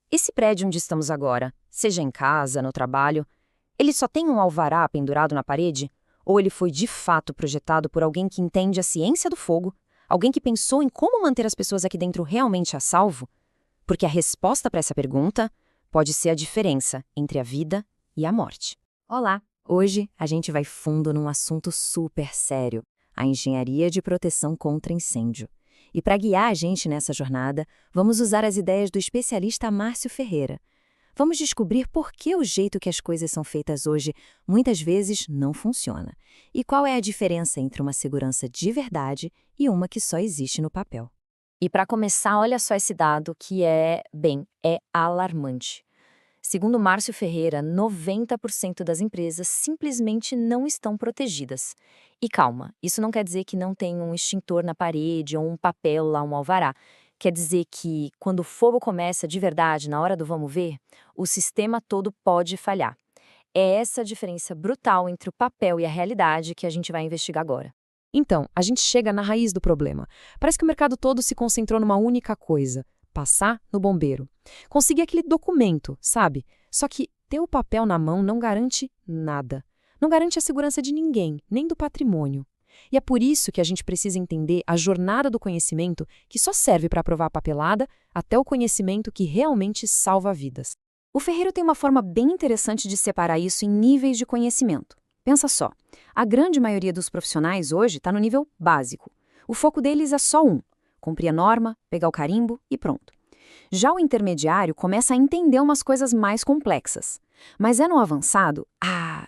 Esse prédio onde estamos agora, seja em casa, no trabalho, ele só tem um alvará pendurado na parede? Ou ele foi de fato projetado por alguém que entende a ciência do fogo? Alguém que pensou em como manter as pessoas aqui dentro realmente a salvo? Porque a resposta para essa pergunta pode ser a diferença entre a vida e a morte. Olá! Hoje a gente vai fundo num assunto super sério: a engenharia de proteção contra incêndio. E para guiar a gente nessa jornada, vamos usar as ideias do especialista Márcio Ferreira. Vamos descobrir por que o jeito que as coisas são feitas hoje muitas vezes não funciona. E qual é a diferença entre uma segurança de verdade e uma que só existe no papel. E para começar, olha só esse dado que é alarmante. Segundo Márcio Ferreira, 90% das empresas simplesmente não estão protegidas. E calma, isso não quer dizer que não tem um extintor na parede ou um papel lá, um alvará. Quer dizer que, quando o fogo começa de verdade, na hora do vamos ver, o sistema todo pode falhar. É essa a diferença brutal entre o papel e a realidade que a gente vai investigar agora. Então, a gente chega na raiz do problema. Parece que o mercado todo se concentrou numa única coisa: passar no bombeiro. Conseguir aquele documento, sabe? Só que ter o papel na mão não garante nada. Não garante a segurança de ninguém, nem do patrimônio. E é por isso que a gente precisa entender a jornada do conhecimento, que só serve para provar a papelada, até o conhecimento que realmente salva vidas. O Ferreiro tem uma forma bem interessante de separar isso em níveis de conhecimento. Pensa só, a grande maioria dos profissionais hoje está no nível básico. O foco deles é só um: cumprir a norma, pegar o carimbo e pronto. Já o intermediário começa a entender umas coisas mais complexas. Mas é no avançado,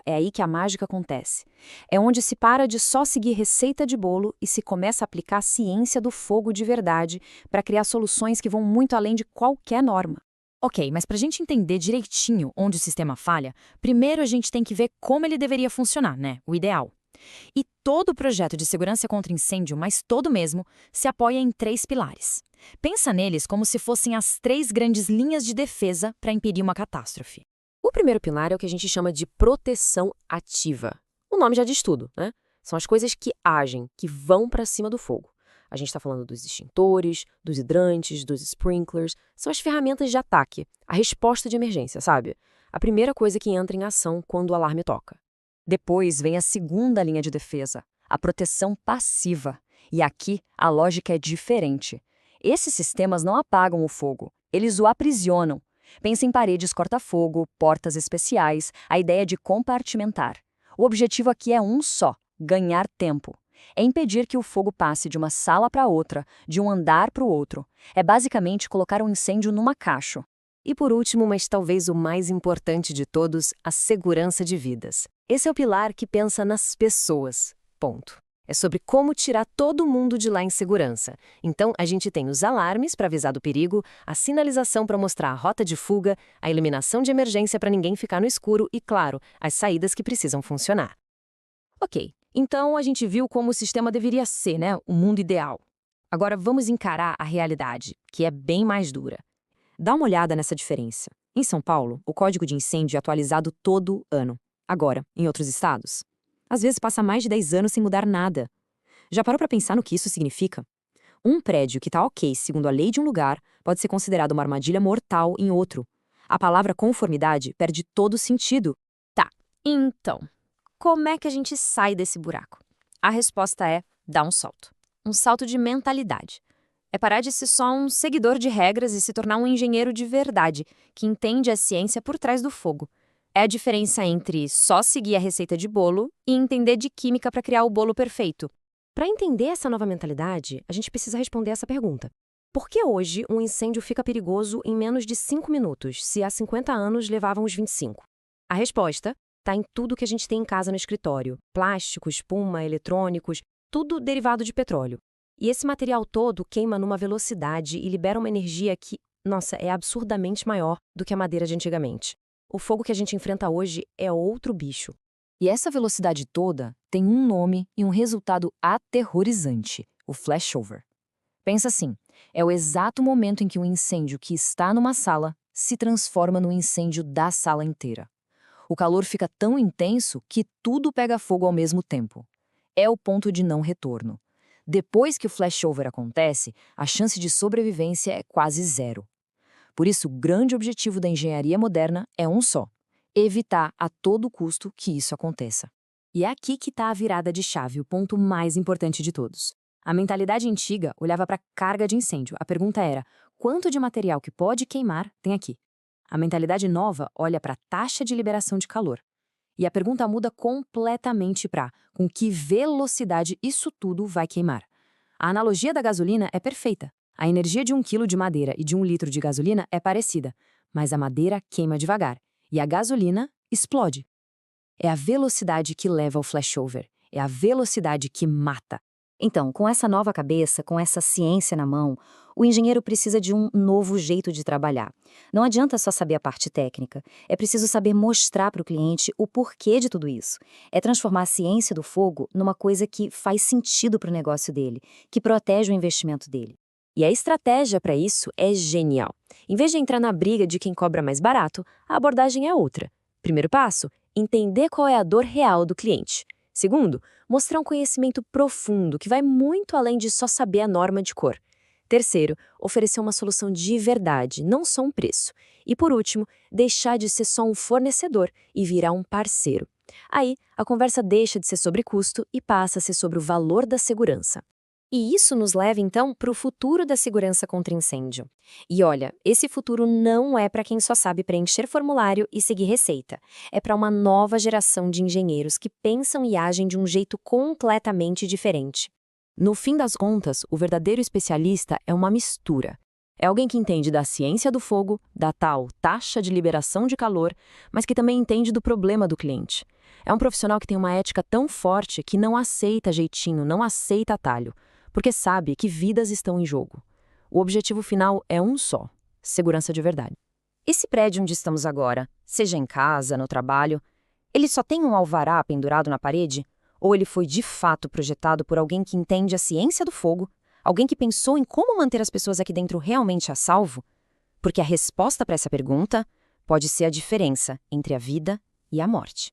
é aí que a mágica acontece. É onde se para de só seguir receita de bolo e se começa a aplicar a ciência do fogo de verdade para criar soluções que vão muito além de qualquer norma. Ok, mas para a gente entender direitinho onde o sistema falha, primeiro a gente tem que ver como ele deveria funcionar, né? O ideal. E todo projeto de segurança contra incêndio, mas todo mesmo, se apoia em 3 pilares. Pensa neles como se fossem as 3 grandes linhas de defesa para impedir uma catástrofe. O primeiro pilar é o que a gente chama de proteção ativa. O nome já diz tudo, né? São as coisas que agem, que vão para cima do fogo. A gente está falando dos extintores, dos hidrantes, dos sprinklers. São as ferramentas de ataque, a resposta de emergência, sabe? A primeira coisa que entra em ação quando o alarme toca. Depois vem a segunda linha de defesa, a proteção passiva. E aqui a lógica é diferente. Esses sistemas não apagam o fogo, eles o aprisionam. Pensa em paredes corta-fogo, portas especiais, a ideia de compartimentar. O objetivo aqui é um só: ganhar tempo. É impedir que o fogo passe de uma sala para outra, de um andar para o outro. É basicamente colocar um incêndio numa caixa. E por último, mas talvez o mais importante de todos, a segurança de vidas. Esse é o pilar que pensa nas pessoas. Ponto. É sobre como tirar todo mundo de lá em segurança. Então, a gente tem os alarmes para avisar do perigo, a sinalização para mostrar a rota de fuga, a iluminação de emergência para ninguém ficar no escuro e, claro, as saídas que precisam funcionar. Ok, então a gente viu como o sistema deveria ser, né? O mundo ideal. Agora vamos encarar a realidade, que é bem mais dura. Dá uma olhada nessa diferença. Em São Paulo, o código de incêndio é atualizado todo ano. Agora, em outros estados, às vezes passa mais de 10 anos sem mudar nada. Já parou para pensar no que isso significa? Um prédio que está ok segundo a lei de um lugar pode ser considerado uma armadilha mortal em outro. A palavra conformidade perde todo sentido. Tá, então, como é que a gente sai desse buraco? A resposta é dar um salto. Um salto de mentalidade. É parar de ser só um seguidor de regras e se tornar um engenheiro de verdade, que entende a ciência por trás do fogo. É a diferença entre só seguir a receita de bolo e entender de química para criar o bolo perfeito. Para entender essa nova mentalidade, a gente precisa responder essa pergunta: por que hoje um incêndio fica perigoso em menos de 5 minutos, se há 50 anos levavam os 25? A resposta está em tudo que a gente tem em casa no escritório: plástico, espuma, eletrônicos, tudo derivado de petróleo. E esse material todo queima numa velocidade e libera uma energia que, nossa, é absurdamente maior do que a madeira de antigamente. O fogo que a gente enfrenta hoje é outro bicho. E essa velocidade toda tem um nome e um resultado aterrorizante: o flashover. Pensa assim, é o exato momento em que um incêndio que está numa sala se transforma no incêndio da sala inteira. O calor fica tão intenso que tudo pega fogo ao mesmo tempo. É o ponto de não retorno. Depois que o flashover acontece, a chance de sobrevivência é quase zero. Por isso, o grande objetivo da engenharia moderna é um só: evitar a todo custo que isso aconteça. E é aqui que está a virada de chave, o ponto mais importante de todos. A mentalidade antiga olhava para a carga de incêndio. A pergunta era: quanto de material que pode queimar tem aqui? A mentalidade nova olha para a taxa de liberação de calor. E a pergunta muda completamente para com que velocidade isso tudo vai queimar. A analogia da gasolina é perfeita. A energia de 1 quilo de madeira e de 1 litro de gasolina é parecida, mas a madeira queima devagar e a gasolina explode. É a velocidade que leva ao flashover, é a velocidade que mata. Então, com essa nova cabeça, com essa ciência na mão, o engenheiro precisa de um novo jeito de trabalhar. Não adianta só saber a parte técnica, é preciso saber mostrar para o cliente o porquê de tudo isso. É transformar a ciência do fogo numa coisa que faz sentido para o negócio dele, que protege o investimento dele. E a estratégia para isso é genial. Em vez de entrar na briga de quem cobra mais barato, a abordagem é outra. Primeiro passo, entender qual é a dor real do cliente. Segundo, mostrar um conhecimento profundo que vai muito além de só saber a norma de cor. Terceiro, oferecer uma solução de verdade, não só um preço. E por último, deixar de ser só um fornecedor e virar um parceiro. Aí, a conversa deixa de ser sobre custo e passa a ser sobre o valor da segurança. E isso nos leva, então, para o futuro da segurança contra incêndio. E olha, esse futuro não é para quem só sabe preencher formulário e seguir receita. É para uma nova geração de engenheiros que pensam e agem de um jeito completamente diferente. No fim das contas, o verdadeiro especialista é uma mistura. É alguém que entende da ciência do fogo, da tal taxa de liberação de calor, mas que também entende do problema do cliente. É um profissional que tem uma ética tão forte que não aceita jeitinho, não aceita atalho, porque sabe que vidas estão em jogo. O objetivo final é um só: segurança de verdade. Esse prédio onde estamos agora, seja em casa, no trabalho, ele só tem um alvará pendurado na parede? Ou ele foi de fato projetado por alguém que entende a ciência do fogo, alguém que pensou em como manter as pessoas aqui dentro realmente a salvo? Porque a resposta para essa pergunta pode ser a diferença entre a vida e a morte.